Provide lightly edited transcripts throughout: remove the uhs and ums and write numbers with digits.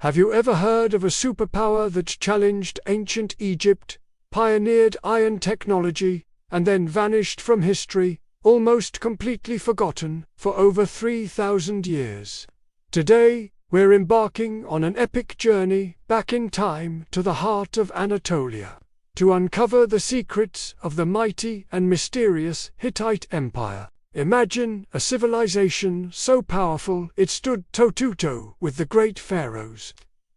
Have you ever heard of a superpower that challenged ancient Egypt, pioneered iron technology, and then vanished from history, almost completely forgotten, for over 3,000 years? Today, we're embarking on an epic journey back in time to the heart of Anatolia, to uncover the secrets of the mighty and mysterious Hittite Empire. Imagine a civilization so powerful it stood toe-to-toe with the great pharaohs.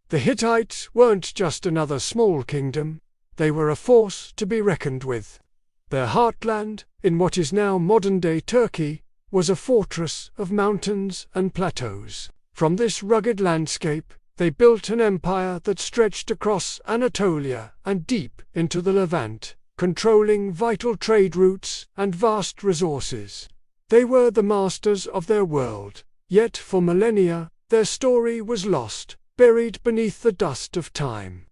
The Hittites weren't just another small kingdom, they were a force to be reckoned with. Their heartland, in what is now modern-day Turkey, was a fortress of mountains and plateaus. From this rugged landscape, they built an empire that stretched across Anatolia and deep into the Levant, controlling vital trade routes and vast resources. They were the masters of their world, yet for millennia, their story was lost, buried beneath the dust of time.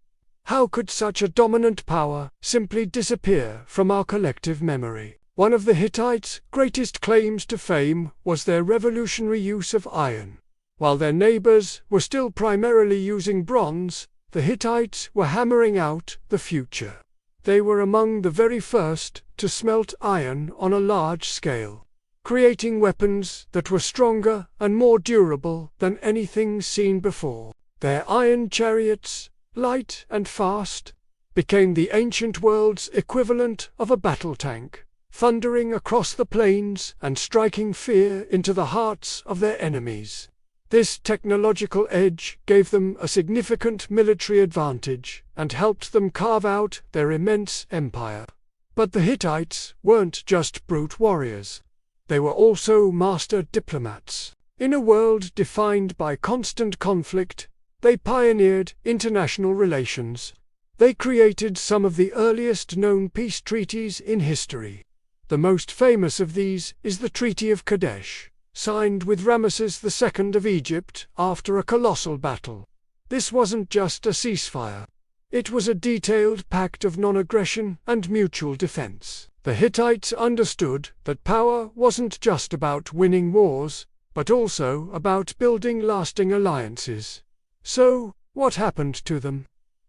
How could such a dominant power simply disappear from our collective memory? One of the Hittites' greatest claims to fame was their revolutionary use of iron. While their neighbors were still primarily using bronze, the Hittites were hammering out the future. They were among the very first to smelt iron on a large scale, creating weapons that were stronger and more durable than anything seen before. Their iron chariots, light and fast, became the ancient world's equivalent of a battle tank, thundering across the plains and striking fear into the hearts of their enemies. This technological edge gave them a significant military advantage and helped them carve out their immense empire. But the Hittites weren't just brute warriors. They were also master diplomats. In a world defined by constant conflict, they pioneered international relations. They created some of the earliest known peace treaties in history. The most famous of these is the Treaty of Kadesh, signed with Ramesses II of Egypt after a colossal battle. This wasn't just a ceasefire. It was a detailed pact of non-aggression and mutual defense. The Hittites understood that power wasn't just about winning wars, but also about building lasting alliances. So, what happened to them?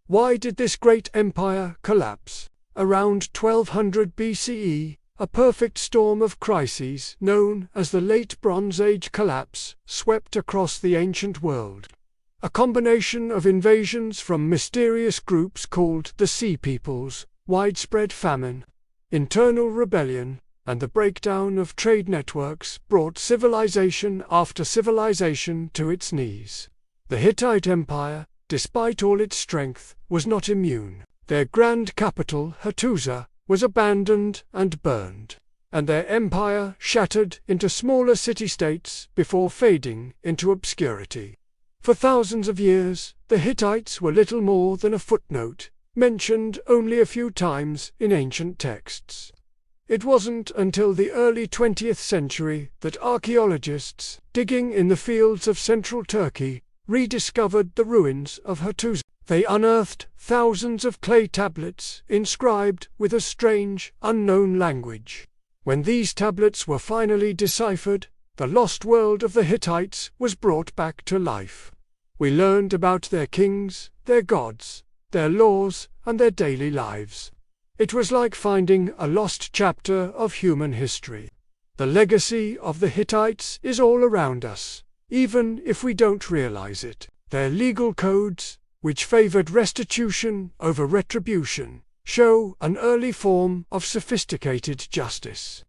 Why did this great empire collapse? Around 1200 BCE, a perfect storm of crises, known as the Late Bronze Age collapse, swept across the ancient world. A combination of invasions from mysterious groups called the Sea Peoples, widespread famine, internal rebellion, and the breakdown of trade networks brought civilization after civilization to its knees. The Hittite Empire, despite all its strength, was not immune. Their grand capital, Hattusa, was abandoned and burned, and their empire shattered into smaller city-states before fading into obscurity. For thousands of years, the Hittites were little more than a footnote, mentioned only a few times in ancient texts. It wasn't until the early 20th century that archaeologists, digging in the fields of central Turkey, rediscovered the ruins of Hattusa. They unearthed thousands of clay tablets inscribed with a strange, unknown language. When these tablets were finally deciphered, the lost world of the Hittites was brought back to life. We learned about their kings, their gods, their laws, and their daily lives. It was like finding a lost chapter of human history. The legacy of the Hittites is all around us, even if we don't realize it. Their legal codes, which favored restitution over retribution, show an early form of sophisticated justice.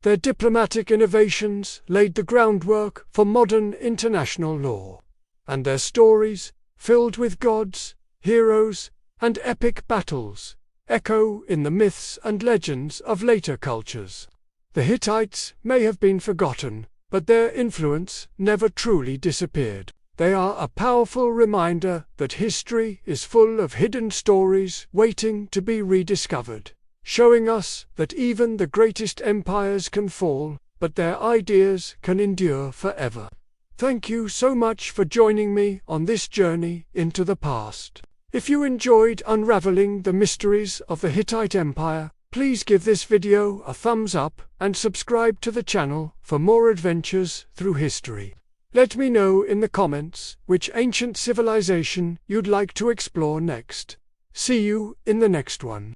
Their diplomatic innovations laid the groundwork for modern international law, and their stories, filled with gods, heroes, and epic battles, echo in the myths and legends of later cultures. The Hittites may have been forgotten, but their influence never truly disappeared. They are a powerful reminder that history is full of hidden stories waiting to be rediscovered, showing us that even the greatest empires can fall, but their ideas can endure forever. Thank you so much for joining me on this journey into the past. If you enjoyed unraveling the mysteries of the Hittite Empire, please give this video a thumbs up and subscribe to the channel for more adventures through history. Let me know in the comments which ancient civilization you'd like to explore next. See you in the next one.